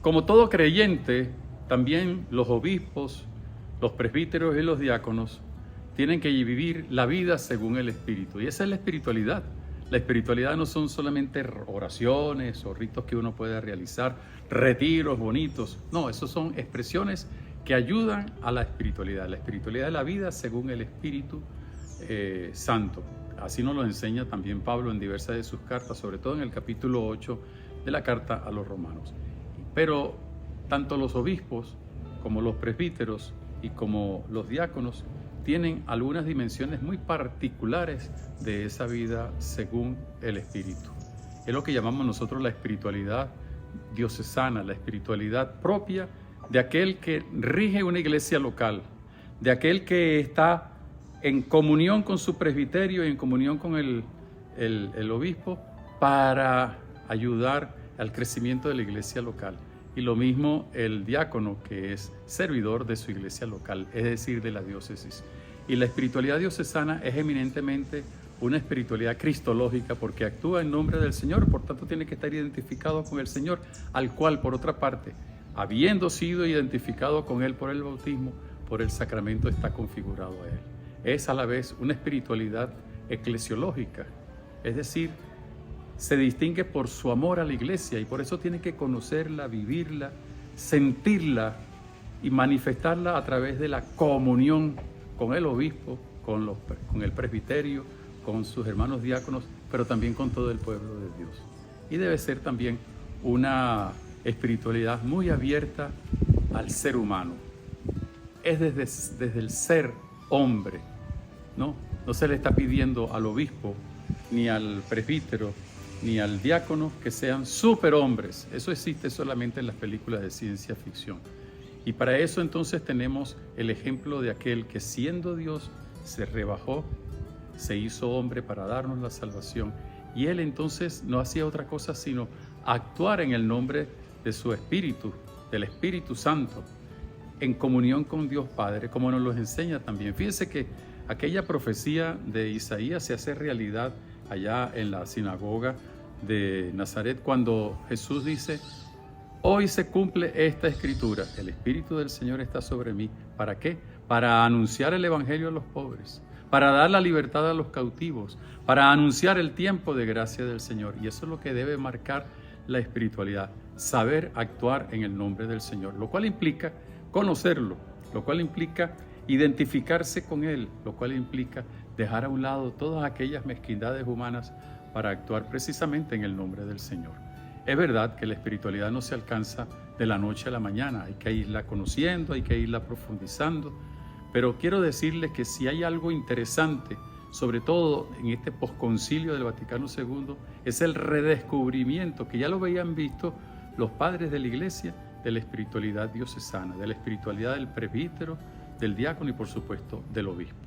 Como todo creyente, también los obispos, los presbíteros y los diáconos tienen que vivir la vida según el Espíritu. Y esa es la espiritualidad. La espiritualidad no son solamente oraciones o ritos que uno puede realizar, retiros bonitos. No, esos son expresiones que ayudan a la espiritualidad. La espiritualidad es la vida según el Espíritu Santo. Así nos lo enseña también Pablo en diversas de sus cartas, sobre todo en el capítulo 8 de la carta a los romanos. Pero tanto los obispos como los presbíteros y como los diáconos tienen algunas dimensiones muy particulares de esa vida según el Espíritu. Es lo que llamamos nosotros la espiritualidad diocesana, la espiritualidad propia de aquel que rige una iglesia local, de aquel que está en comunión con su presbiterio y en comunión con el obispo para ayudar al crecimiento de la iglesia local. Y lo mismo el diácono, que es servidor de su iglesia local, es decir, de la diócesis. Y la espiritualidad diocesana es eminentemente una espiritualidad cristológica porque actúa en nombre del Señor, por tanto tiene que estar identificado con el Señor, al cual, por otra parte, habiendo sido identificado con Él por el bautismo, por el sacramento está configurado a Él. Es a la vez una espiritualidad eclesiológica, es decir, se distingue por su amor a la iglesia y por eso tiene que conocerla, vivirla, sentirla y manifestarla a través de la comunión con el obispo, con el presbiterio, con sus hermanos diáconos, pero también con todo el pueblo de Dios. Y debe ser también una espiritualidad muy abierta al ser humano. Es desde el ser hombre, ¿no? No se le está pidiendo al obispo, ni al presbítero, ni al diácono que sean superhombres. Eso existe solamente en las películas de ciencia ficción. Y para eso entonces tenemos el ejemplo de aquel que siendo Dios se rebajó, se hizo hombre para darnos la salvación. Y Él entonces no hacía otra cosa sino actuar en el nombre de su Espíritu, del Espíritu Santo, en comunión con Dios Padre, como nos lo enseña también. Fíjense que aquella profecía de Isaías se hace realidad allá en la sinagoga de Nazaret, cuando Jesús dice: hoy se cumple esta escritura, el Espíritu del Señor está sobre mí. ¿Para qué? Para anunciar el Evangelio a los pobres, para dar la libertad a los cautivos, para anunciar el tiempo de gracia del Señor. Y eso es lo que debe marcar la espiritualidad, saber actuar en el nombre del Señor, lo cual implica conocerlo, lo cual implica identificarse con Él, lo cual implica dejar a un lado todas aquellas mezquindades humanas para actuar precisamente en el nombre del Señor. Es verdad que la espiritualidad no se alcanza de la noche a la mañana, hay que irla conociendo, hay que irla profundizando, pero quiero decirles que si hay algo interesante, sobre todo en este posconcilio del Vaticano II, es el redescubrimiento, que ya lo habían visto los padres de la Iglesia, de la espiritualidad diocesana, de la espiritualidad del presbítero, del diácono y por supuesto del obispo.